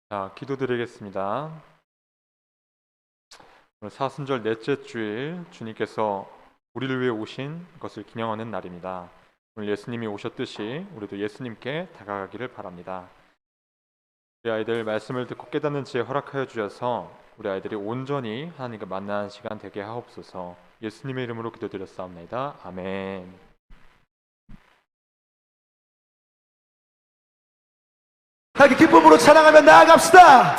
자, 기도드리겠습니다. 오늘 사순절 넷째 주일 주님께서 우리를 위해 오신 것을 기념하는 날입니다. 오늘 예수님이 오셨듯이 우리도 예수님께 다가가기를 바랍니다. 우리 아이들 말씀을 듣고 깨닫는 지혜 허락하여 주셔서 우리 아이들이 온전히 하나님과 만나는 시간 되게 하옵소서. 예수님의 이름으로 기도드렸사옵나이다. 아멘. 하나님께 기쁨으로 찬양하며 나아갑시다.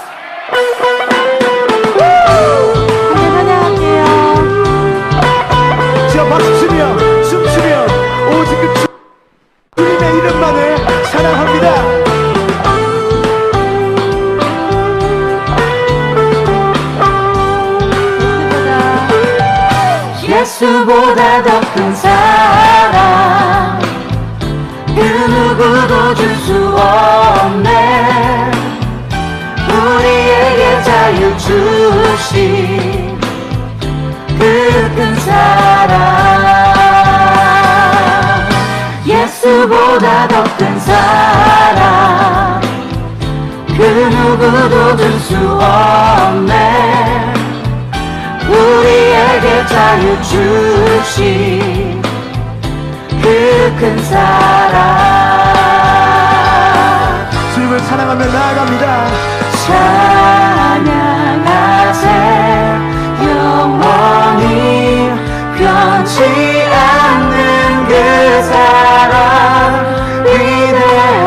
함께 찬양할게요. 지어 박수치며 춤추며 오직 그 주님의 이름만을 찬양합니다. 예수보다 더 큰 사랑 그 누구도 줄 수 없네. 우리에게 자유 주신 그 큰 사랑, 예수보다 더 큰 사랑 그 누구도 줄 수 없네. 우리에게 자유 주신 그 큰 사랑. 주님을 찬양하며 나아갑니다. 찬양하세 영원히 변치 않는 그 사랑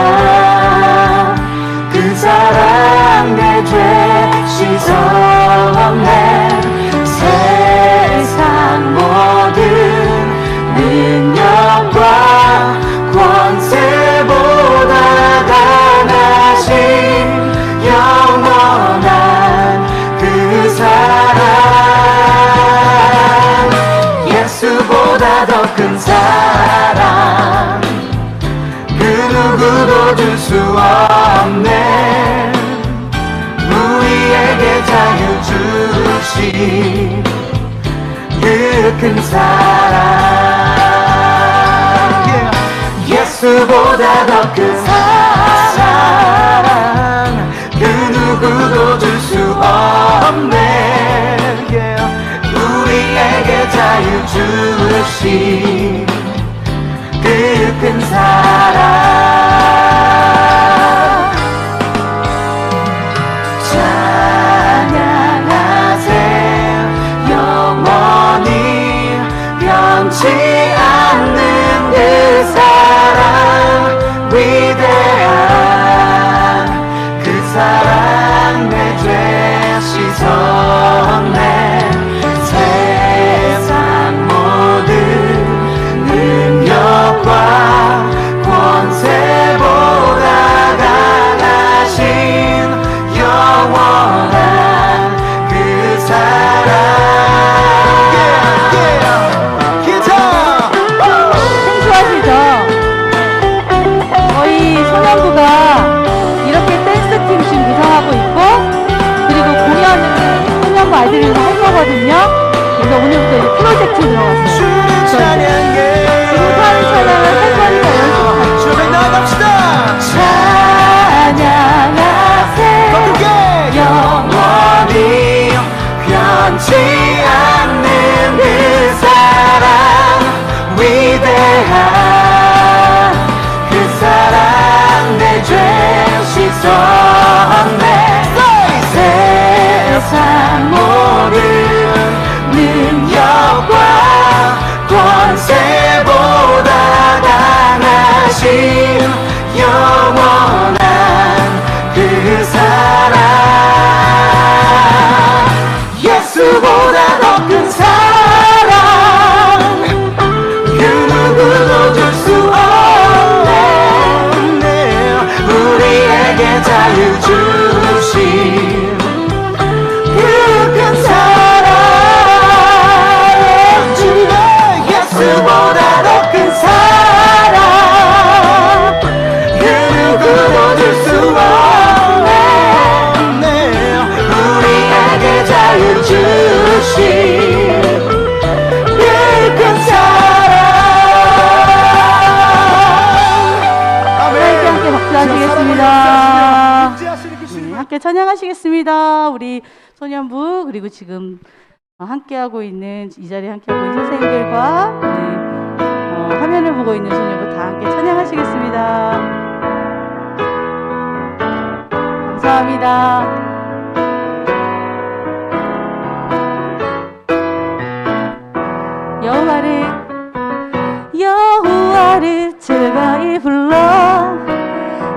위대한 그 사랑 내 죄 씻었네. 세상 모든 능력과 권세보다 강하신 영원한 그 사랑, 예수보다 더 큰 사랑 그 누구도 줄 수 없네. 우리에게 자유 주신 그 큰 사랑, 예수보다 더 큰 사랑 그 누구도 줄 수 없네. 우리에게 자유 주신 그 큰 사랑. 찬양하세 영원히 변치 않는 그 사랑 위대한 그 사랑 내 죄 씻었네. 세상 모든 능력과 권세보다 강하신 영원한 그 사랑. 생소하시죠? 저희 소년부가 이렇게 댄스팀 지금 구성하고 있고, 그리고 공연은 소년부 아이들이랑 할 거거든요. 그래서 오늘부터 이 프로젝트 들어갔어요. 지금 하는 찬양을 할 거니까 연습하고 주님 나아갑시다. 찬양하세 영원히 변치 않는 그 사랑 위대한 그 사랑 내 죄 씻었네. 세상 모든 능력과 권세보다 강하신 영원한 그 사랑, 예수보다 더 큰 사랑 그 누구도 줄 수 없네. 우리에게 자유 주신 그 큰 사랑, 예수보다 더 큰 사랑 그 누구도 줄 수 없네. 우리에게 자유 주신 그 큰 사랑. 함께 박수하시겠습니다. 인지하시는 그 주님 함께 찬양하시겠습니다. 우리 소년부 그리고 지금 함께하고 있는 이 자리에 함께하고 있는 선생님들과 우리 화면을 보고 있는 소년부 다 함께 찬양하시겠습니다. 감사합니다. 여호와를 즐거이 불러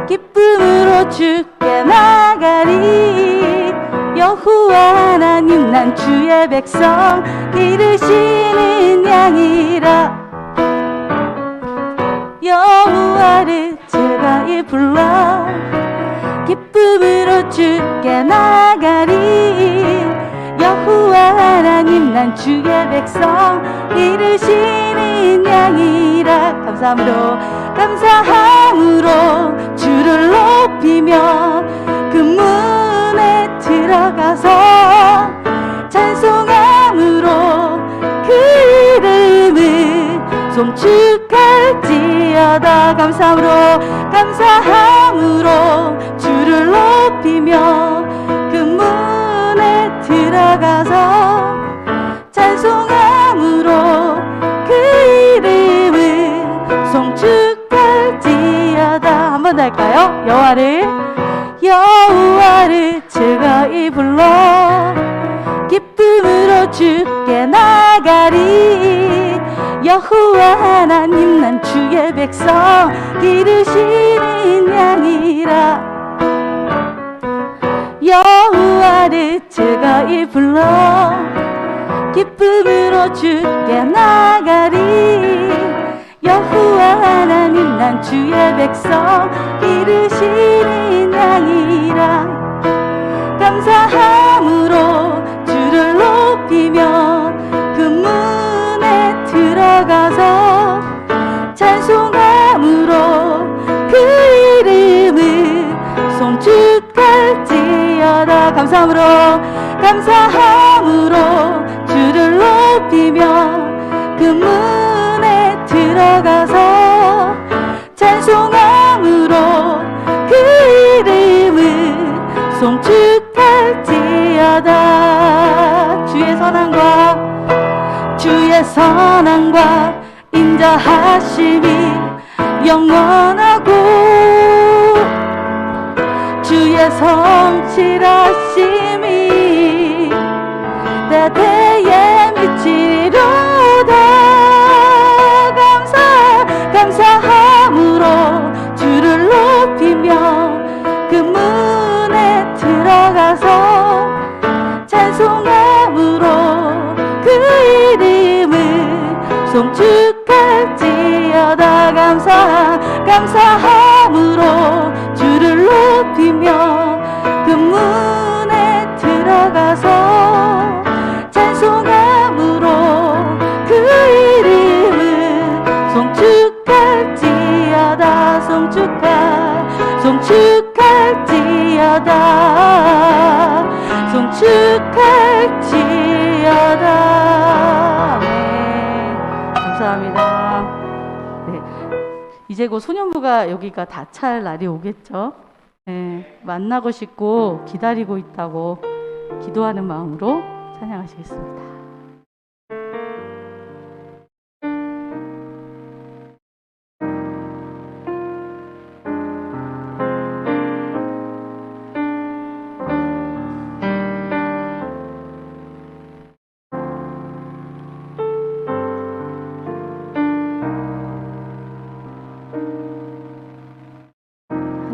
기쁨으로 주께 나가리. 여호와 하나님 난 주의 백성 기르시는 양이라. 여호와를 즐거이 불러 기쁨으로 주께 나가리. 여호와 하나님 난 주의 백성 기르시는 양이라. 감사함으로 주를 높이며 그 문에 들어가서 찬송함으로 그 이름을 송축할지어다. 감사함으로 주를 높이며 그 문에 들어가서 찬송함으로 그 이름을 송축할지어다. 한 번 더 할까요? 여호와를 즐거이 불러 기쁨으로 주께 나가리. 여호와 하나님 난 주의 백성 기르시는 양이라. 여호와를 즐거이 불러 기쁨으로 주께 나가리. 여호와 하나님 난 주의 백성 기르시는 양이라. 감사함으로 주를 높이며 그 문에 들어가서 찬송함으로 그 이름을 송축할지어다. 감사함으로 주를 높이며 그 문에 들어가서 찬송함으로 그 이름을 송축할지어다. 주의 선함과 인자하심이 영원하고 주의 성실하심이 대대에 미치리로다. 감사함으로 주를 높이며 그 문에 들어가서 찬송함으로 그 이름을 송축할지어다. 감사함으로 주를 높이며 그 문에 들어가서 찬송함으로 그 이름을 송축할지어다. 송축할지어다. 네, 감사합니다. 네, 이제 곧 소년부가 여기가 다 찰 날이 오겠죠. 네, 만나고 싶고 기다리고 있다고 기도하는 마음으로 찬양하시겠습니다.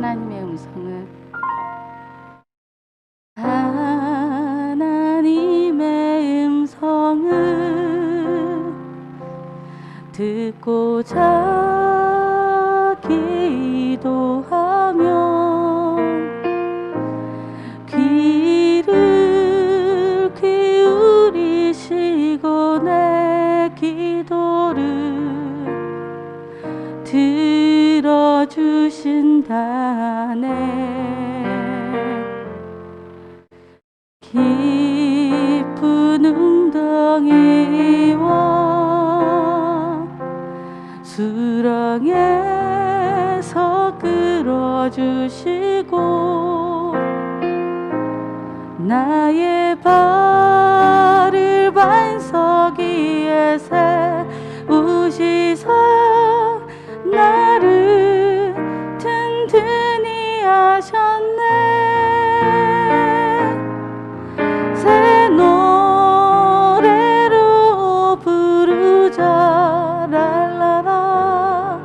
하나님의 음성은 하나님의 음성을 듣고자 기도하면 귀를 기울이시고 내 기도를 들어주신다네. 깊은 웅덩이와 수렁에서 끌어주시고 나의 발을 반석 위에 세우시사 나를 든든히 하셨네. 새 노래로 부르자 랄라라.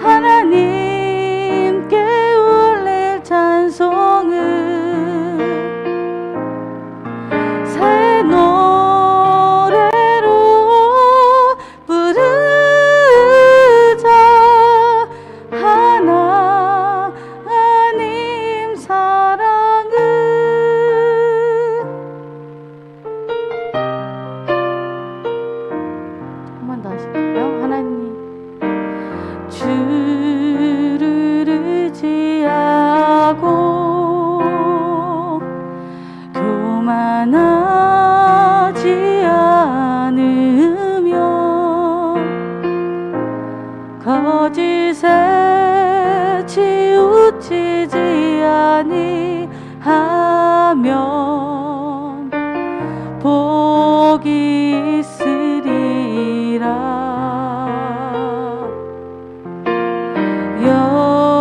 하나님께 올릴 찬송을 새 노래로 부르자. 하나님 사랑을. 한 번 더 하실까요? 하나님 주를 의지하고 교만하지 않으며 거짓에 치우치지 아니하면 복이 있으리라.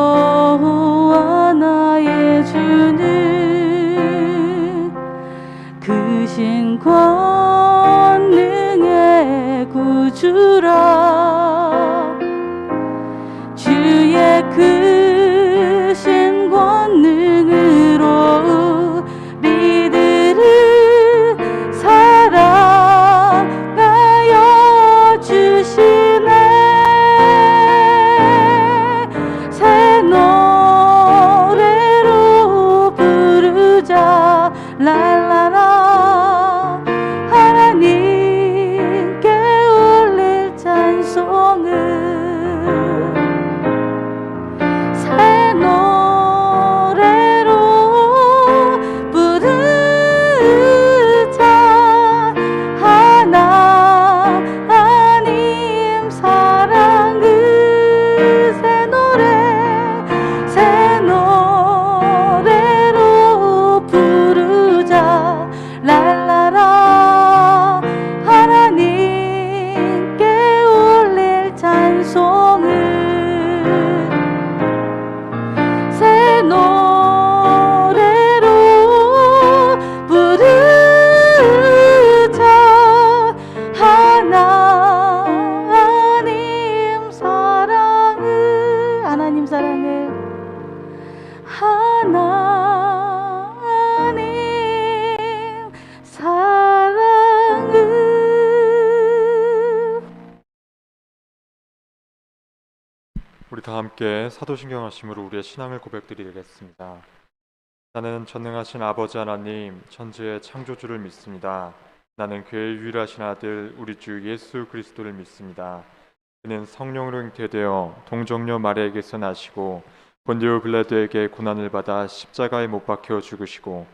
여호와 나의 주는 크신 권능의 구주라. 주의 크신 권능으로 우리들을 사랑하여 주시네. 새 노래로 부르자 랄라라. 하나님께 올릴 찬송을 새 노래로 부르자. 하나님 사랑을 새 노래로 부르자 랄라라. 하나님께 올릴 찬송을 새 노래로 부르자. 하나님 사랑을. 하나님 사랑을. 하나님 사랑을. 우리 다 함께 사도신경 하심으로 우리의 신앙을 고백드리겠습니다. 나는 전능하신 아버지 하나님 천지의 창조주를 믿습니다. 나는 그의 유일하신 아들 우리 주 예수 그리스도를 믿습니다. 그는 성령으로 잉태되어 동정녀 마리아에게서 나시고 본디오 빌라도에게 고난을 받아 십자가에 못 박혀 죽으시고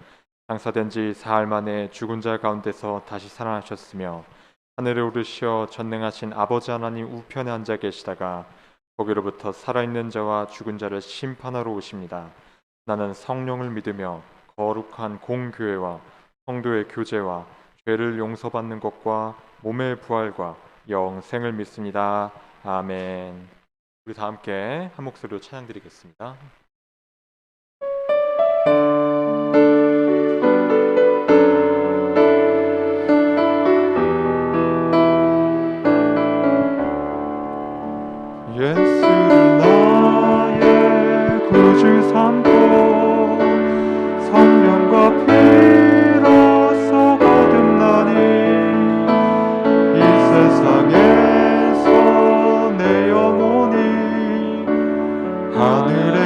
장사된 지 사흘 만에 죽은 자 가운데서 다시 살아나셨으며 하늘에 오르시어 전능하신 아버지 하나님 우편에 앉아 계시다가 거기로부터 살아있는 자와 죽은 자를 심판하러 오십니다. 나는 성령을 믿으며 거룩한 공교회와 성도의 교제와 죄를 용서받는 것과 몸의 부활과 영생을 믿습니다. 아멘. 우리 다 함께 한 목소리로 찬양드리겠습니다. 예수를 나의 구주 삼고 성령과 피로써 거듭나니 이 세상에서 내 영혼이 하늘의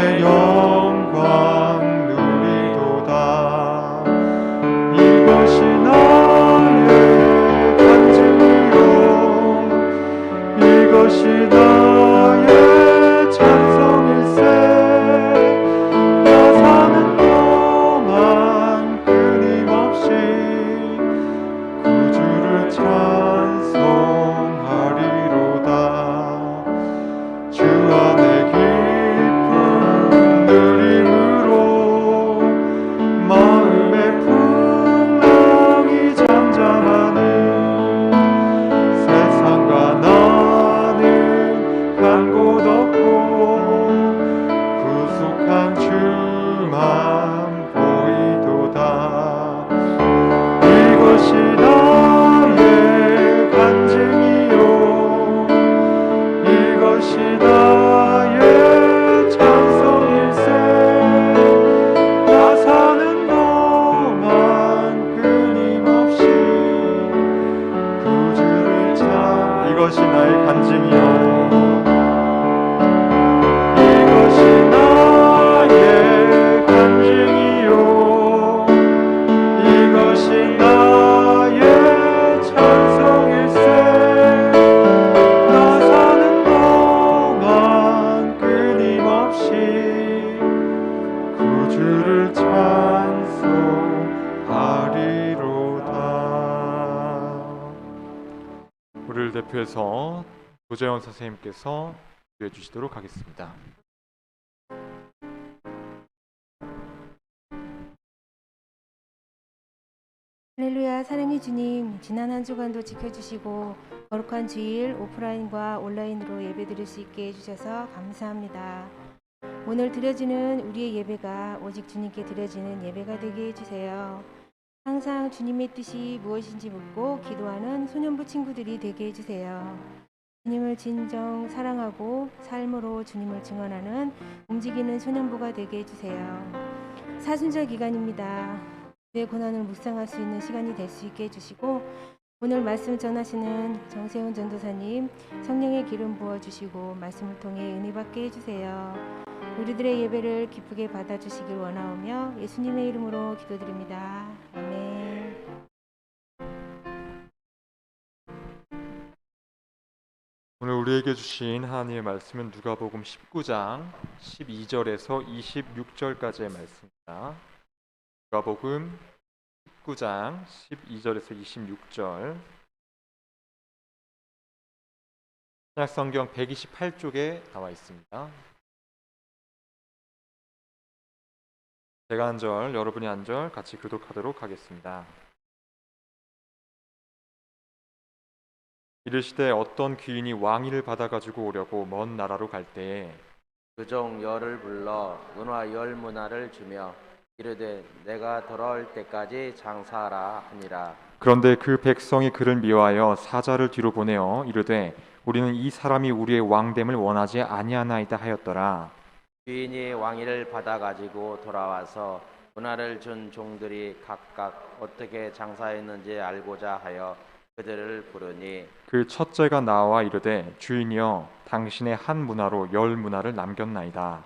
발표해서 조재원 선생님께서 기도해 주시도록 하겠습니다. 할렐루야. 사랑의 주님, 지난 한 주간도 지켜주시고 거룩한 주일 오프라인과 온라인으로 예배드릴 수 있게 해주셔서 감사합니다. 오늘 드려지는 우리의 예배가 오직 주님께 드려지는 예배가 되게 해주세요. 항상 주님의 뜻이 무엇인지 묻고 기도하는 소년부 친구들이 되게 해주세요. 주님을 진정 사랑하고 삶으로 주님을 증언하는 움직이는 소년부가 되게 해주세요. 사순절 기간입니다. 내 고난을 묵상할 수 있는 시간이 될 수 있게 해주시고 오늘 말씀 전하시는 정세훈 전도사님 성령의 기름 부어주시고 말씀을 통해 은혜 받게 해주세요. 우리들의 예배를 기쁘게 받아주시길 원하오며 예수님의 이름으로 기도드립니다. 아멘. 오늘 우리에게 주신 하나님의 말씀은 누가복음 19장 12절에서 26절까지의 말씀입니다. 누가복음 19장 12절에서 26절, 신약성경 128쪽에 나와 있습니다. 제가 한 절, 여러분이 한 절 같이 교독하도록 하겠습니다. 이르시되 어떤 귀인이 왕위를 받아가지고 오려고 먼 나라로 갈 때에 그종 열을 불러 은화 열 문화를 주며 이르되 내가 돌아올 때까지 장사하라 하니라. 그런데 그 백성이 그를 미워하여 사자를 뒤로 보내어 이르되 우리는 이 사람이 우리의 왕됨을 원하지 아니하나이다 하였더라. 귀인이 왕위를 받아 가지고 돌아와서 문화를 준 종들이 각각 어떻게 장사했는지 알고자 하여 그들을 부르니 그 첫째가 나와 이르되 주인이여 당신의 한 문화로 열 문화를 남겼나이다.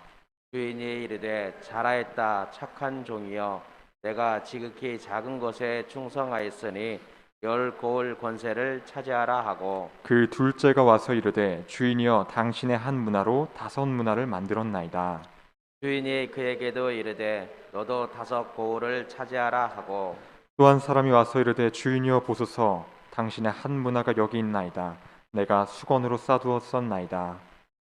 주인이 이르되 잘하였다 착한 종이여 내가 지극히 작은 것에 충성하였으니 열 고을 권세를 차지하라 하고 그 둘째가 와서 이르되 주인이여 당신의 한 문화로 5 문화를 만들었나이다. 주인이 그에게도 이르되 너도 5 고을을 차지하라 하고 또 한 사람이 와서 이르되 주인이여 보소서 당신의 한 문화가 여기 있나이다. 내가 수건으로 싸두었었나이다.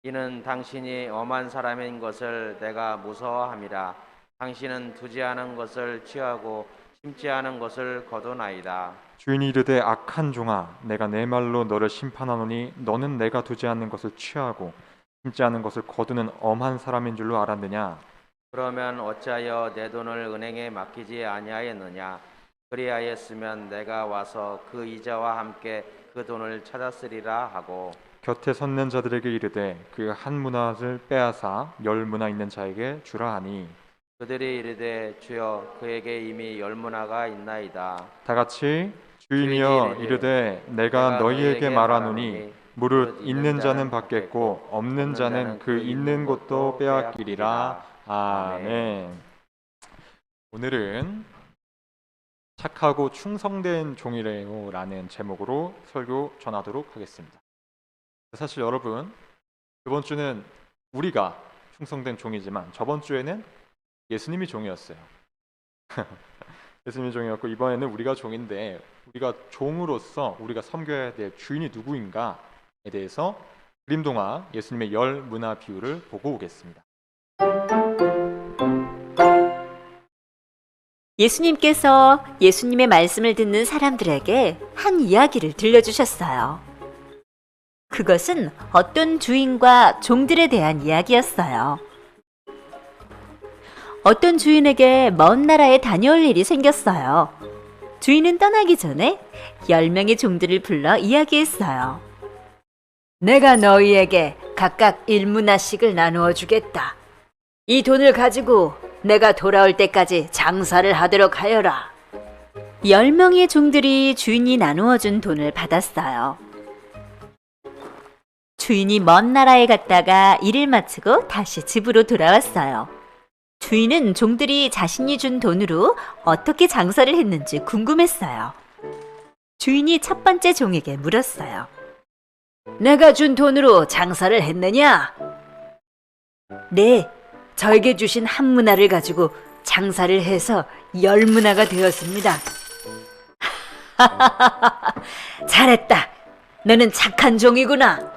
이는 당신이 엄한 사람인 것을 내가 무서워함이라. 당신은 두지 않은 것을 취하고 심지 않은 것을 거두나이다. 주인이 이르되 악한 종아 내가 내 말로 너를 심판하노니 너는 내가 두지 않는 것을 취하고 심지 않은 것을 거두는 엄한 사람인 줄로 알았느냐. 그러면 어찌하여 내 돈을 은행에 맡기지 아니하였느냐. 그리하였으면 내가 와서 그 이자와 함께 그 돈을 찾았으리라 하고 곁에 섰는 자들에게 이르되 그 한 문화를 빼앗아 열 문화 있는 자에게 주라 하니 그들이 이르되 주여 그에게 이미 10 문화가 있나이다. 다 같이 주인이여 이르되 내가 너희에게 말하노니 무릇 있는 자는 받겠고 없는 자는 그 있는 것도 빼앗기리라. 아멘. 오늘은 착하고 충성된 종이래요 라는 제목으로 설교 전하도록 하겠습니다. 사실 여러분 이번 주는 우리가 충성된 종이지만 저번 주에는 예수님이 종이었어요. 예수님이 종이었고 이번에는 우리가 종인데 우리가 종으로서 우리가 섬겨야 될 주인이 누구인가에 대해서 그림동화 예수님의 열 문화 비유를 보고 오겠습니다. 예수님께서 예수님의 말씀을 듣는 사람들에게 한 이야기를 들려주셨어요. 그것은 어떤 주인과 종들에 대한 이야기였어요. 어떤 주인에게 먼 나라에 다녀올 일이 생겼어요. 주인은 떠나기 전에 10명의 종들을 불러 이야기했어요. 내가 너희에게 각각 1문화씩을 나누어 주겠다. 이 돈을 가지고 내가 돌아올 때까지 장사를 하도록 하여라. 10명의 종들이 주인이 나누어준 돈을 받았어요. 주인이 먼 나라에 갔다가 일을 마치고 다시 집으로 돌아왔어요. 주인은 종들이 자신이 준 돈으로 어떻게 장사를 했는지 궁금했어요. 주인이 첫 번째 종에게 물었어요. 내가 준 돈으로 장사를 했느냐? 네, 저에게 주신 한 문화를 가지고 장사를 해서 10 문화가 되었습니다. 잘했다. 너는 착한 종이구나.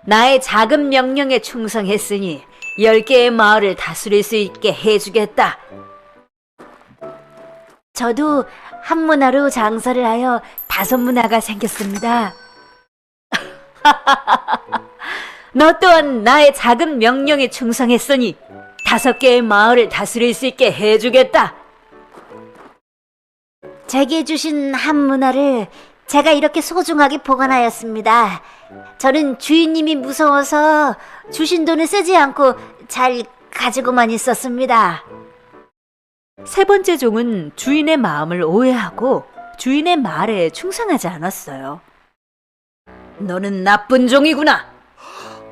나의 작은 명령에 충성했으니 10개의 마을을 다스릴 수 있게 해주겠다. 저도 한 문화로 장사를 하여 5문화가 생겼습니다. 너 또한 나의 작은 명령에 충성했으니 5개의 마을을 다스릴 수 있게 해주겠다. 제게 주신 한 문화를 제가 이렇게 소중하게 보관하였습니다. 저는 주인님이 무서워서 주신 돈을 쓰지 않고 잘 가지고만 있었습니다. 3번째 종은 주인의 마음을 오해하고 주인의 말에 충성하지 않았어요. 너는 나쁜 종이구나.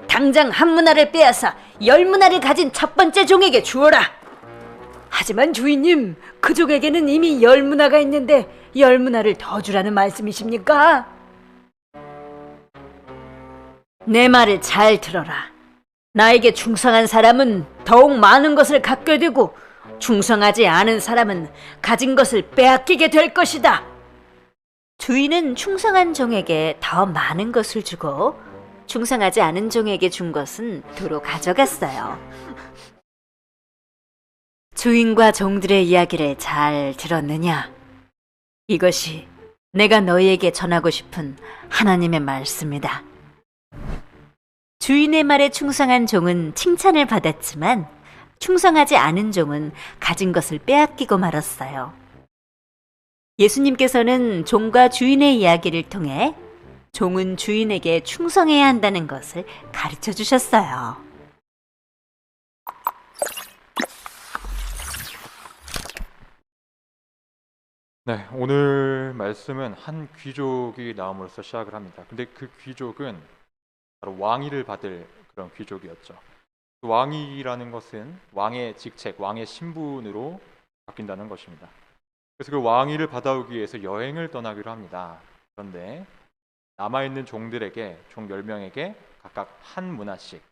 당장 한 문화를 빼앗아 10문화를 가진 첫 번째 종에게 주어라. 하지만 주인님, 그 종에게는 이미 10문화가 있는데 10문화를 더 주라는 말씀이십니까? 내 말을 잘 들어라. 나에게 충성한 사람은 더욱 많은 것을 갖게 되고 충성하지 않은 사람은 가진 것을 빼앗기게 될 것이다. 주인은 충성한 종에게 더 많은 것을 주고 충성하지 않은 종에게 준 것은 도로 가져갔어요. 주인과 종들의 이야기를 잘 들었느냐? 이것이 내가 너희에게 전하고 싶은 하나님의 말씀이다. 주인의 말에 충성한 종은 칭찬을 받았지만 충성하지 않은 종은 가진 것을 빼앗기고 말았어요. 예수님께서는 종과 주인의 이야기를 통해 종은 주인에게 충성해야 한다는 것을 가르쳐 주셨어요. 네, 오늘 말씀은 한 귀족이 나옴으로써 시작을 합니다. 근데 그 귀족은 바로 왕위를 받을 그런 귀족이었죠. 그 왕위라는 것은 왕의 직책, 왕의 신분으로 바뀐다는 것입니다. 그래서 그 왕위를 받아오기 위해서 여행을 떠나기로 합니다. 그런데 남아있는 종들에게, 종 10명에게 각각 한 문화씩,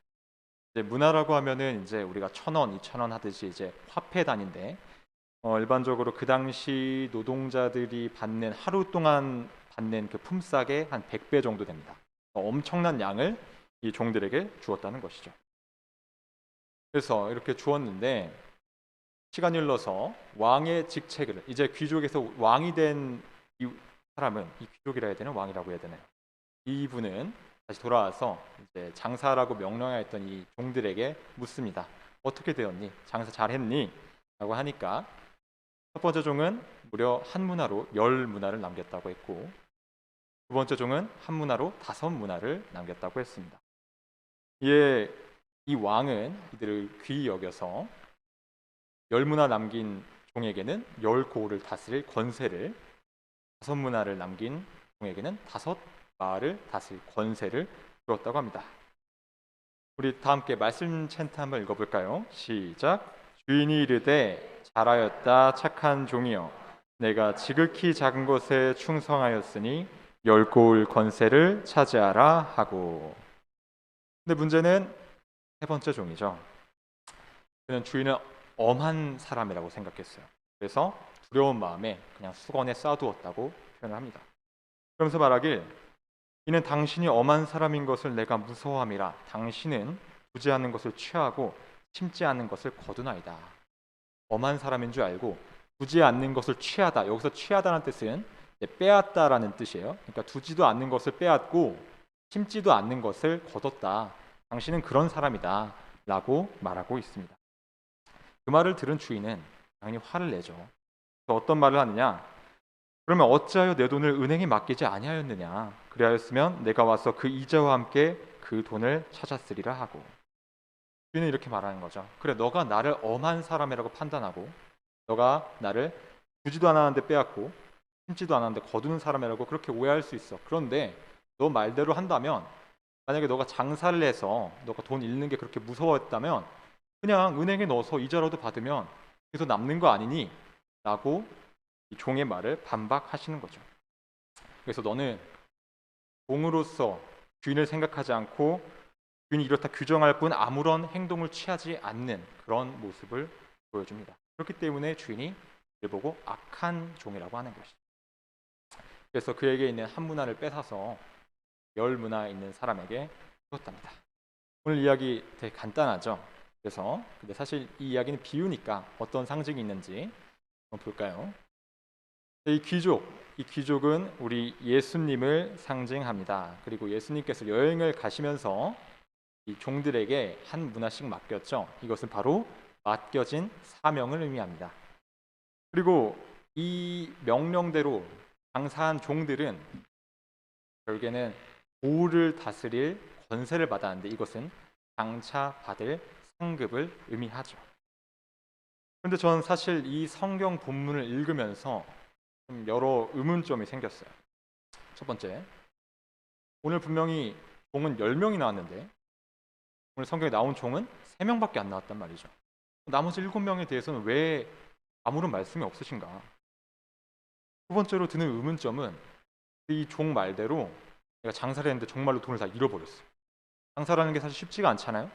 이제 문화라고 하면은 이제 우리가 1,000원, 2,000원 하듯이 이제 화폐 단위인데 일반적으로 그 당시 노동자들이 받는 하루 동안 받는 그 품삯의 한 100배 정도 됩니다. 엄청난 양을 이 종들에게 주었다는 것이죠. 그래서 이렇게 주었는데 시간이 흘러서 왕의 직책을, 이제 귀족에서 왕이 된 이 사람은, 이 귀족이라 해야 되나 왕이라고 해야 되나요? 이분은 다시 돌아와서 이제 장사라고 명령하였던 이 종들에게 묻습니다. 어떻게 되었니? 장사 잘했니? 라고 하니까 첫 번째 종은 무려 한 문화로 10문화를 남겼다고 했고, 두 번째 종은 한 문화로 5문화를 남겼다고 했습니다. 이에 이 왕은 이들을 귀히 여겨서 10문화 남긴 종에게는 10고을을 다스릴 권세를, 5문화를 남긴 종에게는 5마을을 다스릴 권세를 주었다고 합니다. 우리 다 함께 말씀 챈트 한번 읽어볼까요? 시작. 주인이 이르되 잘하였다 착한 종이여, 내가 지극히 작은 것에 충성하였으니 10고을 권세를 차지하라 하고. 근데 문제는 세 번째 종이죠. 그는 주인은 엄한 사람이라고 생각했어요. 그래서 두려운 마음에 그냥 수건에 싸두었다고 표현을 합니다. 그러면서 말하길, 이는 당신이 엄한 사람인 것을 내가 무서워함이라. 당신은 두지 않는 것을 취하고 심지 않는 것을 거두나이다. 엄한 사람인 줄 알고 두지 않는 것을 취하다. 여기서 취하다는 뜻은 빼앗다라는 뜻이에요. 그러니까 두지도 않는 것을 빼앗고 심지도 않는 것을 거뒀다. 당신은 그런 사람이다 라고 말하고 있습니다. 그 말을 들은 주인은 당연히 화를 내죠. 어떤 말을 하느냐? 그러면 어찌하여 내 돈을 은행에 맡기지 아니하였느냐? 그리하였으면 내가 와서 그 이자와 함께 그 돈을 찾았으리라 하고. 주인은 이렇게 말하는 거죠. 그래, 너가 나를 엄한 사람이라고 판단하고 너가 나를 주지도 않았는데 빼앗고 심지도 않았는데 거두는 사람이라고 그렇게 오해할 수 있어. 그런데 너 말대로 한다면, 만약에 너가 장사를 해서 너가 돈 잃는 게 그렇게 무서웠다면 그냥 은행에 넣어서 이자라도 받으면 계속 남는 거 아니니? 라고 이 종의 말을 반박하시는 거죠. 그래서 너는 종으로서 주인을 생각하지 않고 주인이 이렇다 규정할 뿐 아무런 행동을 취하지 않는 그런 모습을 보여줍니다. 그렇기 때문에 주인이 이를 보고 악한 종이라고 하는 것이죠. 그래서 그에게 있는 한 문화를 뺏어서 열 문화에 있는 사람에게 주었답니다. 오늘 이야기 되게 간단하죠. 그래서 근데 사실 이 이야기는 비유니까 어떤 상징이 있는지 한번 볼까요? 이 귀족은 우리 예수님을 상징합니다. 그리고 예수님께서 여행을 가시면서 이 종들에게 한 문화씩 맡겼죠. 이것은 바로 맡겨진 사명을 의미합니다. 그리고 이 명령대로 장사한 종들은 결국에는 고을을 다스릴 권세를 받았는데 이것은 장차 받을 상급을 의미하죠. 그런데 저는 사실 이 성경 본문을 읽으면서 좀 여러 의문점이 생겼어요. 첫 번째, 오늘 분명히 종은 10명이 나왔는데 오늘 성경에 나온 종은 3명밖에 안 나왔단 말이죠. 나머지 7명에 대해서는 왜 아무런 말씀이 없으신가? 두 번째로 드는 의문점은 이 종 말대로 내가 장사를 했는데 정말로 돈을 다 잃어버렸어요. 장사라는 게 사실 쉽지가 않잖아요.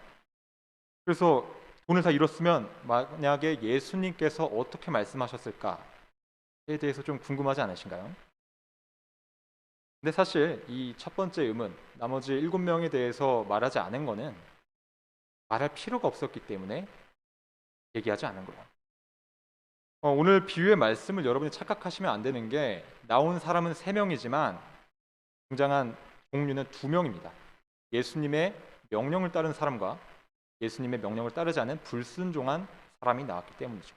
그래서 돈을 다 잃었으면 만약에 예수님께서 어떻게 말씀하셨을까에 대해서 좀 궁금하지 않으신가요? 근데 사실 이 첫 번째 의문, 나머지 7명에 대해서 말하지 않은 거는 말할 필요가 없었기 때문에 얘기하지 않은 거예요. 오늘 비유의 말씀을 여러분이 착각하시면 안 되는 게 나온 사람은 3명이지만 등장한 종류는 2명입니다. 예수님의 명령을 따른 사람과 예수님의 명령을 따르지 않은 불순종한 사람이 나왔기 때문이죠.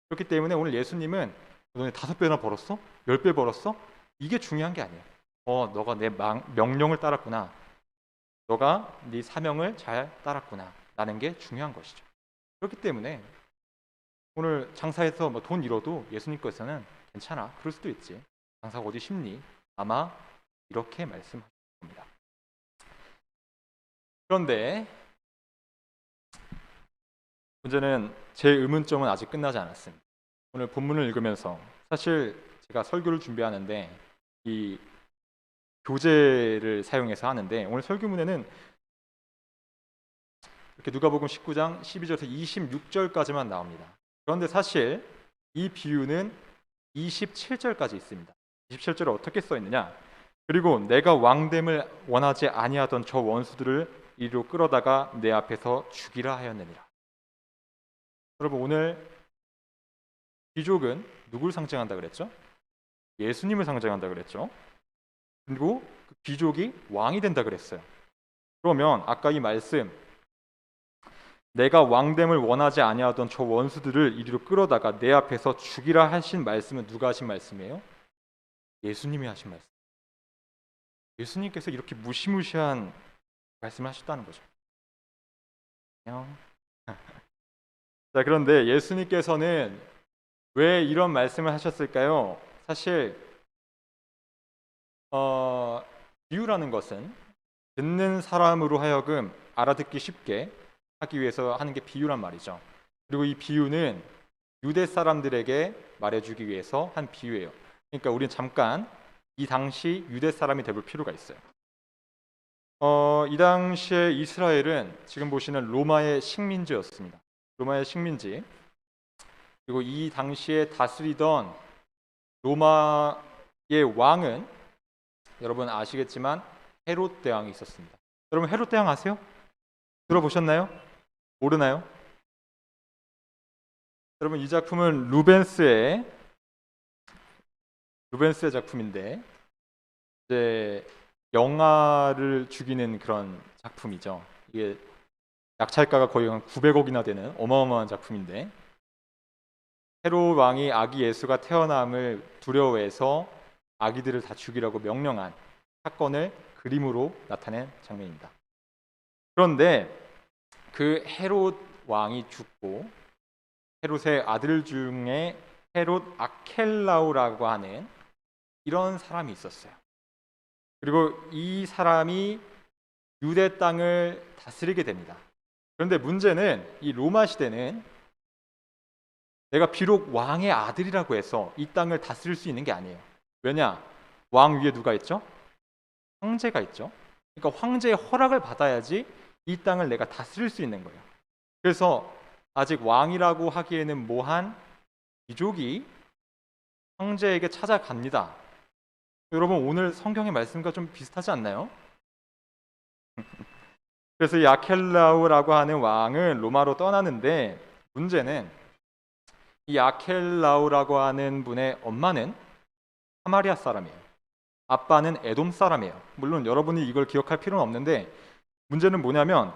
그렇기 때문에 오늘 예수님은 너네 5배나 벌었어? 10배 벌었어? 이게 중요한 게 아니에요. 너가 내 명령을 따랐구나. 너가 네 사명을 잘 따랐구나. 라는 게 중요한 것이죠. 그렇기 때문에 오늘 장사해서 돈 잃어도 예수님께서는 괜찮아. 그럴 수도 있지. 장사가 어디 쉽니? 아마 이렇게 말씀하실 겁니다. 그런데 문제는 제 의문점은 아직 끝나지 않았습니다. 오늘 본문을 읽으면서 사실 제가 설교를 준비하는데 이 교재를 사용해서 하는데 오늘 설교문에는 이렇게 누가복음 19장 12절에서 26절까지만 나옵니다. 그런데 사실 이 비유는 27절까지 있습니다. 27절에 어떻게 써 있느냐? 그리고 내가 왕됨을 원하지 아니하던 저 원수들을 이리로 끌어다가 내 앞에서 죽이라 하였느니라. 여러분 오늘 귀족은 누굴 상징한다 그랬죠? 예수님을 상징한다 그랬죠? 그리고 그 귀족이 왕이 된다 그랬어요. 그러면 아까 이 말씀 내가 왕됨을 원하지 아니하던 저 원수들을 이리로 끌어다가 내 앞에서 죽이라 하신 말씀은 누가 하신 말씀이에요? 예수님이 하신 말씀. 예수님께서 이렇게 무시무시한 말씀을 하셨다는 거죠. 자, 그런데 예수님께서는 왜 이런 말씀을 하셨을까요? 사실 비유라는 것은 듣는 사람으로 하여금 알아듣기 쉽게 하기 위해서 하는 게 비유란 말이죠. 그리고 이 비유는 유대 사람들에게 말해주기 위해서 한 비유예요. 그러니까 우리는 잠깐 이 당시 유대 사람이 되볼 필요가 있어요. 이 당시에 이스라엘은 지금 보시는 로마의 식민지였습니다. 로마의 식민지. 그리고 이 당시에 다스리던 로마의 왕은 여러분 아시겠지만 헤롯 대왕이 있었습니다. 여러분 헤롯 대왕 아세요? 들어보셨나요? 모르나요? 여러분 이 작품은 루벤스의 작품인데 이제 영아를 죽이는 그런 작품이죠. 이게 약찰가가 거의 한 900억이나 되는 어마어마한 작품인데 헤롯 왕이 아기 예수가 태어남을 두려워해서 아기들을 다 죽이라고 명령한 사건을 그림으로 나타낸 장면입니다. 그런데 그 헤롯 왕이 죽고 헤롯의 아들 중에 헤롯 아켈라우라고 하는 이런 사람이 있었어요. 그리고 이 사람이 유대 땅을 다스리게 됩니다. 그런데 문제는 이 로마 시대는 내가 비록 왕의 아들이라고 해서 이 땅을 다스릴 수 있는 게 아니에요. 왜냐? 왕 위에 누가 있죠? 황제가 있죠. 그러니까 황제의 허락을 받아야지 이 땅을 내가 다스릴 수 있는 거예요. 그래서 아직 왕이라고 하기에는 뭐한 귀족이 황제에게 찾아갑니다. 여러분 오늘 성경의 말씀과 좀 비슷하지 않나요? 그래서 이 아켈라우라고 하는 왕은 로마로 떠나는데 문제는 이 아켈라우라고 하는 분의 엄마는 사마리아 사람이에요. 아빠는 에돔 사람이에요. 물론 여러분이 이걸 기억할 필요는 없는데 문제는 뭐냐면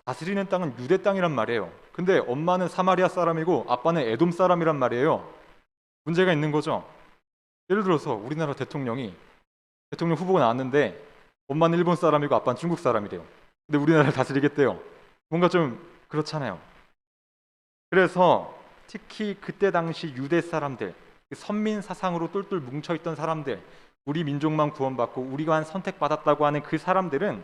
다스리는 땅은 유대 땅이란 말이에요. 근데 엄마는 사마리아 사람이고 아빠는 에돔 사람이란 말이에요. 문제가 있는 거죠. 예를 들어서 우리나라 대통령 후보가 나왔는데 엄마는 일본 사람이고 아빠는 중국 사람이래요. 근데 우리나라를 다스리겠대요. 뭔가 좀 그렇잖아요. 그래서 특히 그때 당시 유대 사람들, 선민 사상으로 똘똘 뭉쳐있던 사람들, 우리 민족만 구원받고 우리가 선택받았다고 하는 그 사람들은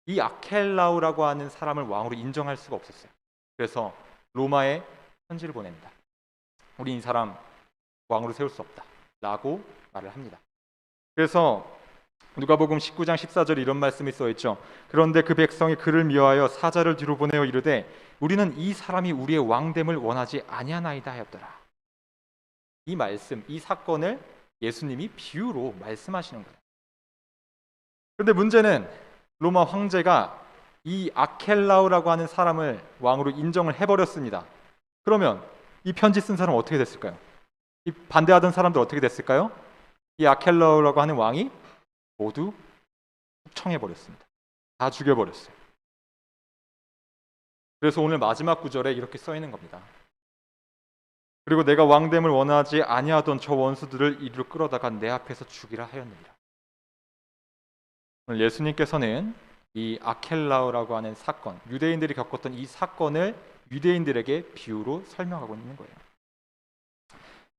이 아켈라우라고 하는 사람을 왕으로 인정할 수가 없었어요. 그래서 로마에 편지를 보냅니다. 우리 이 사람 왕으로 세울 수 없다 라고 말을 합니다. 그래서 누가복음 19장 14절에 이런 말씀이 써있죠. 그런데 그 백성이 그를 미워하여 사자를 뒤로 보내어 이르되 우리는 이 사람이 우리의 왕됨을 원하지 아니하나이다 하였더라. 이 말씀, 이 사건을 예수님이 비유로 말씀하시는 거예요. 그런데 문제는 로마 황제가 이 아켈라우라고 하는 사람을 왕으로 인정을 해버렸습니다. 그러면 이 편지 쓴 사람은 어떻게 됐을까요? 이 반대하던 사람들 어떻게 됐을까요? 이 아켈라우라고 하는 왕이 모두 숙청해버렸습니다. 다 죽여버렸어요. 그래서 오늘 마지막 구절에 이렇게 써있는 겁니다. 그리고 내가 왕됨을 원하지 아니하던 저 원수들을 이리로 끌어다가 내 앞에서 죽이라 하였느니라. 오늘 예수님께서는 이 아켈라우라고 하는 사건, 유대인들이 겪었던 이 사건을 유대인들에게 비유로 설명하고 있는 거예요.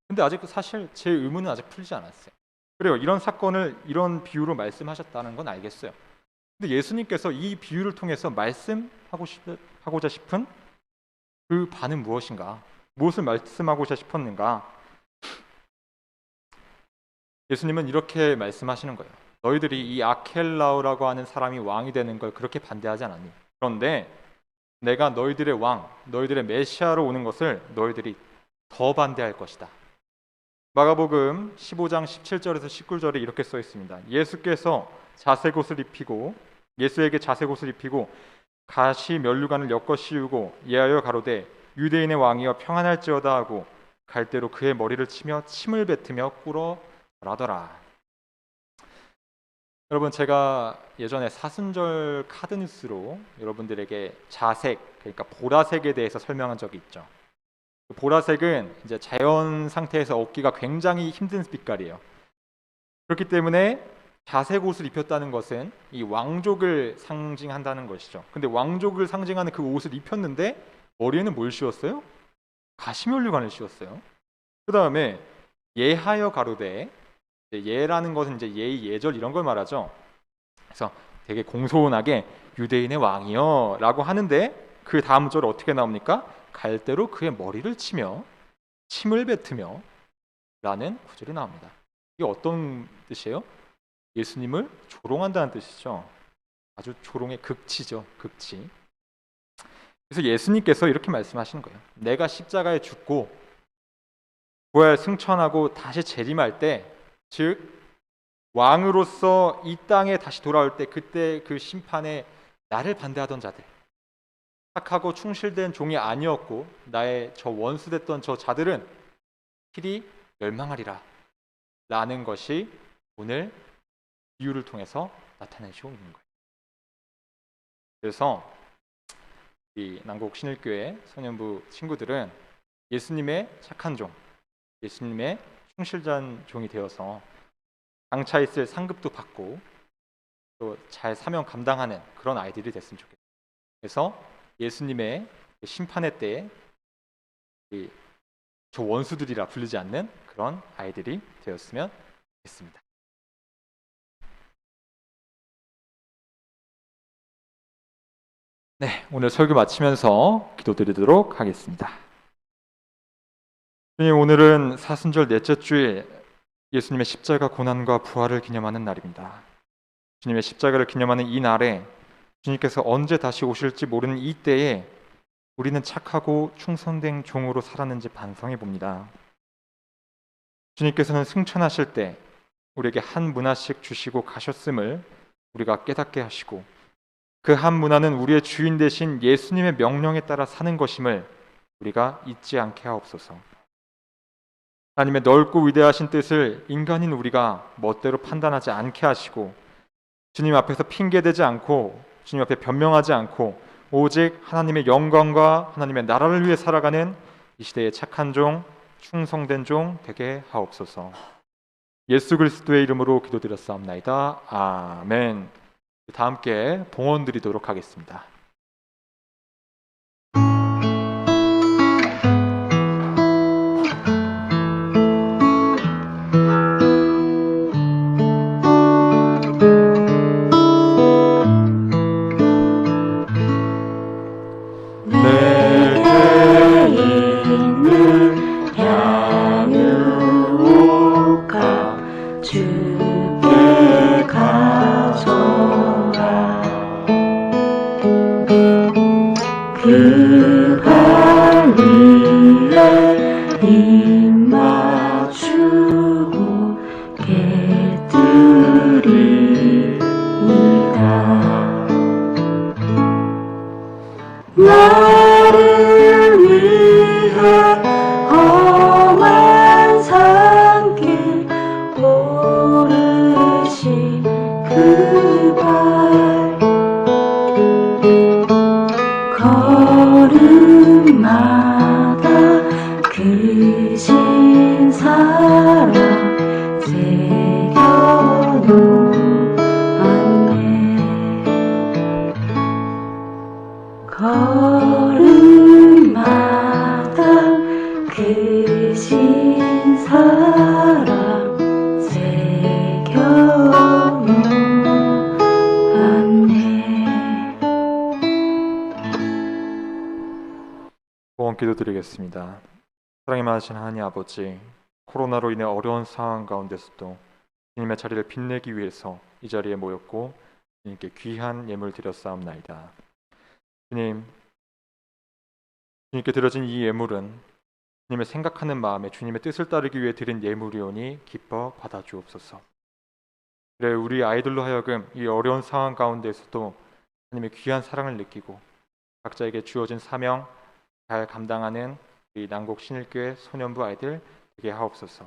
근데 아직 사실 제 의문은 아직 풀리지 않았어요. 그래요, 이런 사건을 이런 비유로 말씀하셨다는 건 알겠어요. 근데 예수님께서 이 비유를 통해서 말씀하고자 싶은 그 바는 무엇인가? 무엇을 말씀하고자 싶었는가? 예수님은 이렇게 말씀하시는 거예요. 너희들이 이 아켈라우라고 하는 사람이 왕이 되는 걸 그렇게 반대하지 않았니? 그런데 내가 너희들의 왕, 너희들의 메시아로 오는 것을 너희들이 더 반대할 것이다. 마가복음 15장 17절에서 19절에 이렇게 써 있습니다. 예수에게 자색옷을 입히고 가시 면류관을 엮어 씌우고 예하여 가로되 유대인의 왕이여 평안할지어다 하고 갈대로 그의 머리를 치며 침을 뱉으며 꿇어라더라. 여러분, 제가 예전에 사순절 카드뉴스로 여러분들에게 자색, 그러니까 보라색에 대해서 설명한 적이 있죠. 보라색은 이제 자연 상태에서 얻기가 굉장히 힘든 빛깔이에요. 그렇기 때문에 자색 옷을 입혔다는 것은 이 왕족을 상징한다는 것이죠. 근데 왕족을 상징하는 그 옷을 입혔는데 머리에는 뭘 씌웠어요? 가시면류관을 씌웠어요. 그 다음에 예하여 가로되, 예라는 것은 이제 예의 예절 이런 걸 말하죠. 그래서 되게 공손하게 유대인의 왕이여 라고 하는데 그 다음 절 어떻게 나옵니까? 갈대로 그의 머리를 치며 침을 뱉으며 라는 구절이 나옵니다. 이게 어떤 뜻이에요? 예수님을 조롱한다는 뜻이죠. 아주 조롱의 극치죠. 극치. 그래서 예수님께서 이렇게 말씀하시는 거예요. 내가 십자가에 죽고 부활 승천하고 다시 재림할 때, 즉 왕으로서 이 땅에 다시 돌아올 때, 그때 그 심판에 나를 반대하던 자들, 착하고 충실된 종이 아니었고 나의 저 원수됐던 저 자들은 필히 멸망하리라 라는 것이 오늘 비유를 통해서 나타내시고 있는 거예요. 그래서 이 난곡 신일교회 소년부 친구들은 예수님의 착한 종, 예수님의 충실한 종이 되어서 장차 있을 상급도 받고 또 잘 사명 감당하는 그런 아이들이 됐으면 좋겠어요. 그래서 예수님의 심판의 때에 저 원수들이라 불리지 않는 그런 아이들이 되었으면 좋겠습니다. 네, 오늘 설교 마치면서 기도드리도록 하겠습니다. 주님, 오늘은 사순절 넷째 주일 예수님의 십자가 고난과 부활을 기념하는 날입니다. 주님의 십자가를 기념하는 이 날에 주님께서 언제 다시 오실지 모르는 이 때에 우리는 착하고 충성된 종으로 살았는지 반성해 봅니다. 주님께서는 승천하실 때 우리에게 한 문화씩 주시고 가셨음을 우리가 깨닫게 하시고 그 한 문화는 우리의 주인 되신 예수님의 명령에 따라 사는 것임을 우리가 잊지 않게 하옵소서. 하나님의 넓고 위대하신 뜻을 인간인 우리가 멋대로 판단하지 않게 하시고, 주님 앞에서 핑계대지 않고 주님 앞에 변명하지 않고 오직 하나님의 영광과 하나님의 나라를 위해 살아가는 이 시대의 착한 종, 충성된 종 되게 하옵소서. 예수 그리스도의 이름으로 기도드렸사옵나이다. 아멘. 다 함께 봉헌 드리도록 하겠습니다. 나를 위해 험한 산길 오르신 그 발 걸음마다 크신 사랑 새겨놓았네. 걸음마다 크신 사랑 새겨놓았네. 봉헌 기도드리겠습니다. 사랑이 많으신 하나님 아버지, 코로나로 인해 어려운 상황 가운데서도 주님의 자리를 빛내기 위해서 이 자리에 모였고 주님께 귀한 예물 드렸사옵나이다. 주님께 드려진 이 예물은 주님을 생각하는 마음에 주님의 뜻을 따르기 위해 드린 예물이오니 기뻐 받아주옵소서. 그래, 우리 아이들로 하여금 이 어려운 상황 가운데서도 하나님의 귀한 사랑을 느끼고 각자에게 주어진 사명 잘 감당하는 이 난곡 신일교회 소년부 아이들 되게 하옵소서.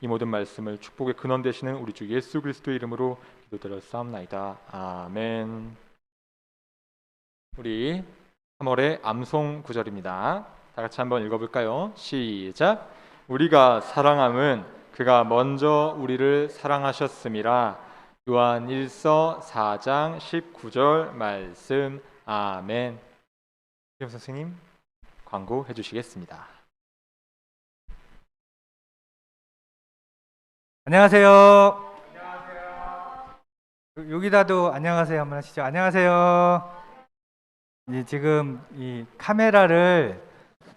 이 모든 말씀을 축복의 근원 되시는 우리 주 예수 그리스도의 이름으로 기도드렸사옵나이다. 아멘. 우리 3월의 암송 구절입니다. 다 같이 한번 읽어볼까요? 시작. 우리가 사랑함은 그가 먼저 우리를 사랑하셨음이라. 요한 1서 4장 19절 말씀. 아멘. 김 선생님 광고 해주시겠습니다. 안녕하세요. 여기다도 안녕하세요 한번 하시죠. 안녕하세요. 지금 이 카메라를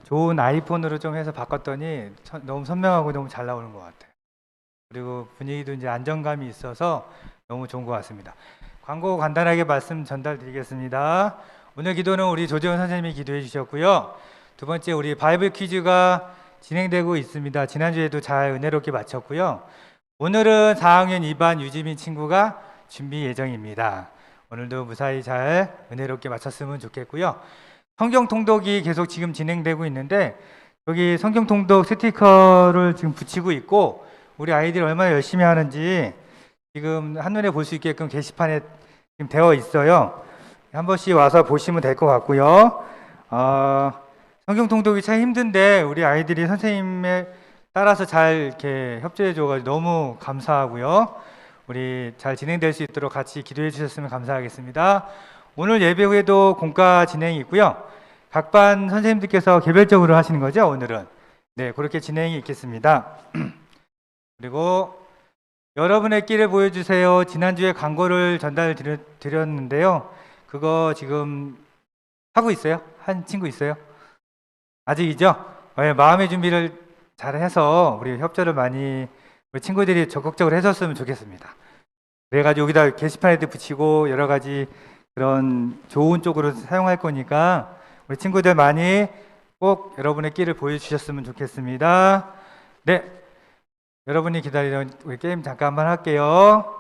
좋은 아이폰으로 좀 해서 바꿨더니 너무 선명하고 너무 잘 나오는 것 같아요. 그리고 분위기도 이제 안정감이 있어서 너무 좋은 것 같습니다. 광고 간단하게 말씀 전달드리겠습니다. 오늘 기도는 우리 조재원 선생님이 기도해 주셨고요. 두 번째, 우리 바이블 퀴즈가 진행되고 있습니다. 지난주에도 잘 은혜롭게 마쳤고요. 오늘은 4학년 2반 유지민 친구가 준비 예정입니다. 오늘도 무사히 잘 은혜롭게 마쳤으면 좋겠고요. 성경 통독이 계속 지금 진행되고 있는데 여기 성경 통독 스티커를 지금 붙이고 있고 우리 아이들이 얼마나 열심히 하는지 지금 한눈에 볼 수 있게끔 게시판에 지금 되어 있어요. 한 번씩 와서 보시면 될 것 같고요. 성경 통독이 참 힘든데 우리 아이들이 선생님에 따라서 잘 이렇게 협조해 줘가지고 너무 감사하고요. 우리 잘 진행될 수 있도록 같이 기도해 주셨으면 감사하겠습니다. 오늘 예배 후에도 공과 진행이 있고요. 각 반 선생님들께서 개별적으로 하시는 거죠, 오늘은. 네, 그렇게 진행이 있겠습니다. 그리고 여러분의 끼를 보여주세요. 지난주에 광고를 전달 드렸는데요. 그거 지금 하고 있어요? 한 친구 있어요? 아직이죠? 네, 마음의 준비를 잘 해서 우리 협조를 많이 우리 친구들이 적극적으로 해줬으면 좋겠습니다. 그래가지고 여기다 게시판에도 붙이고 여러 가지 그런 좋은 쪽으로 사용할 거니까 우리 친구들 많이 꼭 여러분의 끼를 보여주셨으면 좋겠습니다. 네, 여러분이 기다리던 우리 게임 잠깐만 할게요.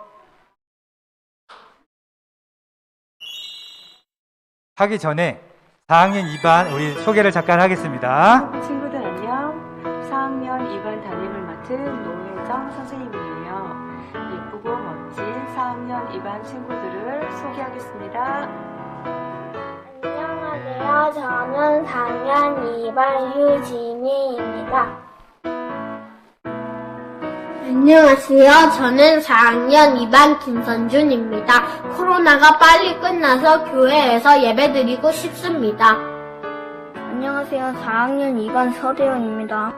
하기 전에 4학년 2반 우리 소개를 잠깐 하겠습니다. 친구들 안녕. 4학년 2반 담임을 맡은 노혜정 선생님이에요. 예쁘고 멋진 4학년 2반 친구들을 소개하겠습니다. 안녕하세요. 저는 4학년 2반 유진이입니다. 안녕하세요. 저는 4학년 2반 김선준입니다. 코로나가 빨리 끝나서 교회에서 예배드리고 싶습니다. 안녕하세요. 4학년 2반 서대현입니다.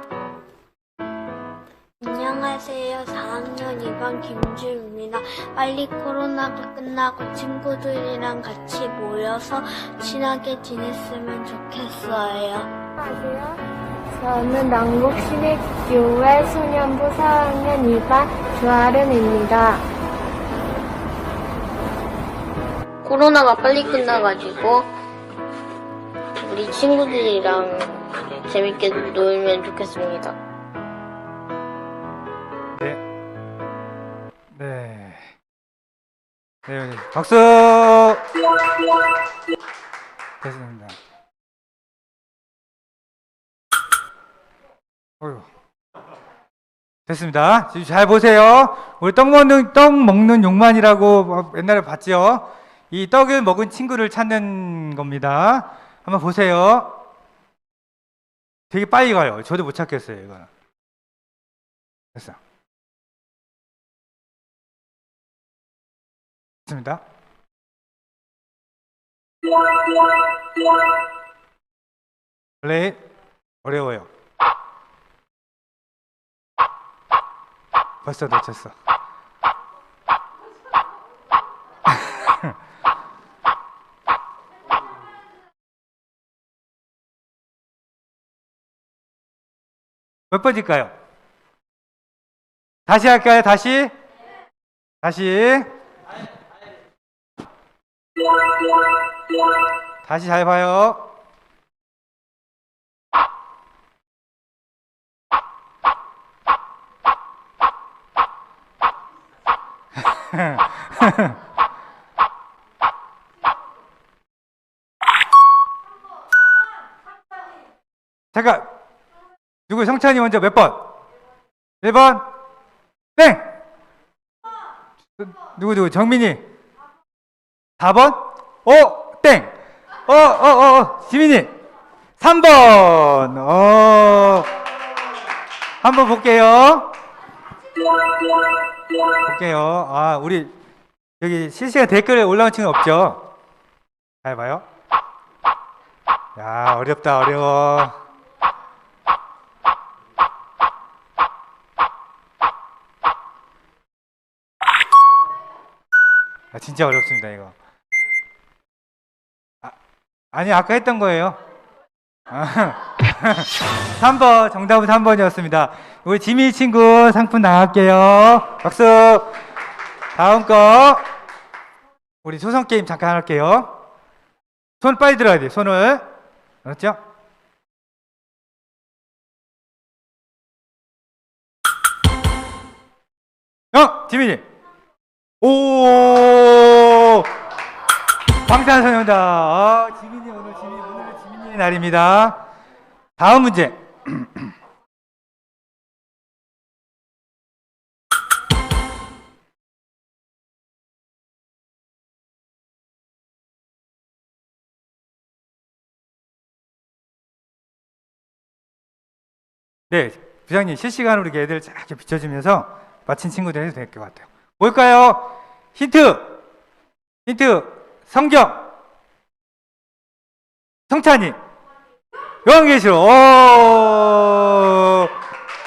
안녕하세요. 4학년 2반 김주입니다. 빨리 코로나가 끝나고 친구들이랑 같이 모여서 친하게 지냈으면 좋겠어요. 안녕하세요. 저는 남국시립교회 소년부 4학년 2반 주아른입니다. 코로나가 빨리 끝나가지고 우리 친구들이랑 재밌게 놀면 좋겠습니다. 네. 네, 박수! 됐습니다. 어휴. 됐습니다. 지금 잘 보세요. 우리 떡 먹는 욕만이라고 옛날에 봤죠? 이 떡을 먹은 친구를 찾는 겁니다. 한번 보세요. 되게 빨리 가요. 저도 못 찾겠어요, 이거는. 됐어. 됐습니다. 원래 어려워요. 벌써 놓쳤어. 몇 번일까요? 다시 할까요? 다시 잘 봐요. 잠깐, 누구? 성찬이 먼저 몇 번? 1번 땡! 누구? 정민이 4번? 땡! 지민이 3번! 한번 볼게요. 아, 우리 여기 실시간 댓글에 올라온 친구 없죠? 잘 봐요. 야, 어렵다, 어려워. 아, 진짜 어렵습니다, 이거. 아니, 아까 했던 거예요. 3번, 정답은 3번이었습니다. 우리 지미 친구 상품 나갈게요. 박수. 다음 거. 우리 소성 게임 잠깐 할게요. 손 빨리 들어야 돼, 손을. 알았죠? 지민이. 오! 방탄소년단. 지민이 오늘 지민이의 날입니다. 다음 문제. 네, 부장님 실시간으로 이렇게 애들 쫙 이렇게 비춰주면서 맞힌 친구들 해도 될 것 같아요. 뭘까요? 힌트. 성경. 성찬이. 요한계시록. 오,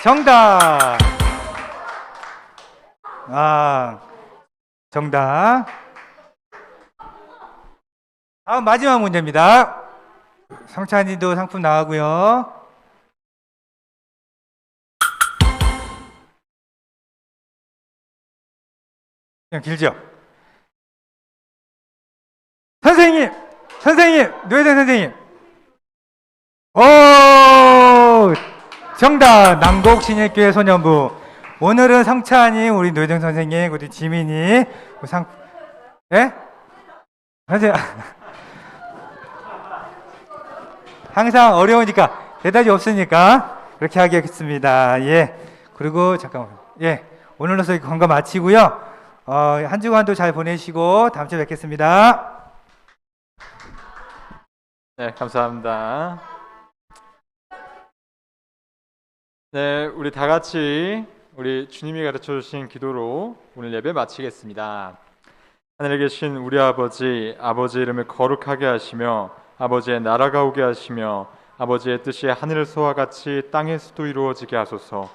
정답. 정답. 다음 마지막 문제입니다. 성찬이도 상품 나가고요. 그냥 길죠? 선생님! 노예정 선생님! 오! 정답! 남곡신일교회 소년부. 오늘은 성찬이, 우리 노예정 선생님, 우리 지민이, 예? 선생님. 항상 어려우니까 대답이 없으니까 그렇게 하겠습니다. 예. 그리고 잠깐만. 예. 오늘로서 관과 마치고요. 한 주간도 잘 보내시고 다음 주에 뵙겠습니다. 네, 감사합니다. 네, 우리 다 같이 우리 주님이 가르쳐 주신 기도로 오늘 예배 마치겠습니다. 하늘에 계신 우리 아버지, 아버지의 이름을 거룩하게 하시며 아버지의 나라가 오게 하시며 아버지의 뜻이 하늘에서와 같이 땅에서도 이루어지게 하소서.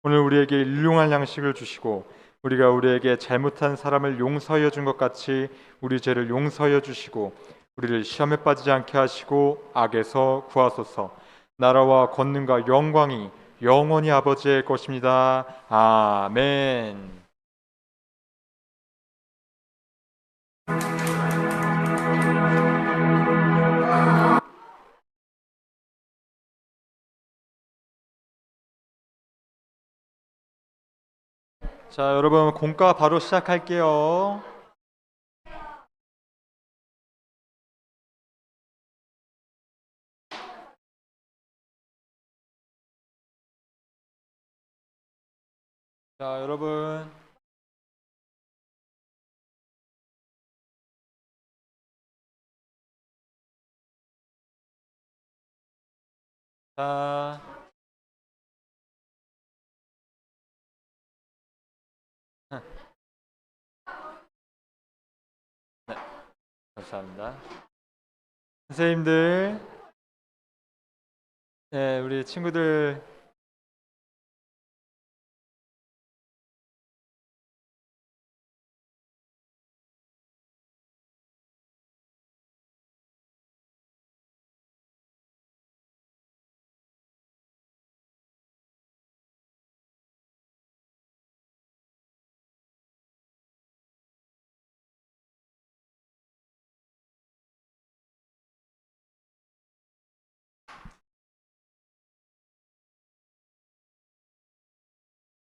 오늘 우리에게 일용할 양식을 주시고 우리가 우리에게 잘못한 사람을 용서하여 준 것 같이 우리 죄를 용서하여 주시고 우리를 시험에 빠지지 않게 하시고 악에서 구하소서. 나라와 권능과 영광이 영원히 아버지의 것입니다. 아멘. 자, 여러분 공과 바로 시작할게요. 자, 여러분. 자. 네, 감사합니다. 선생님들, 네, 우리 친구들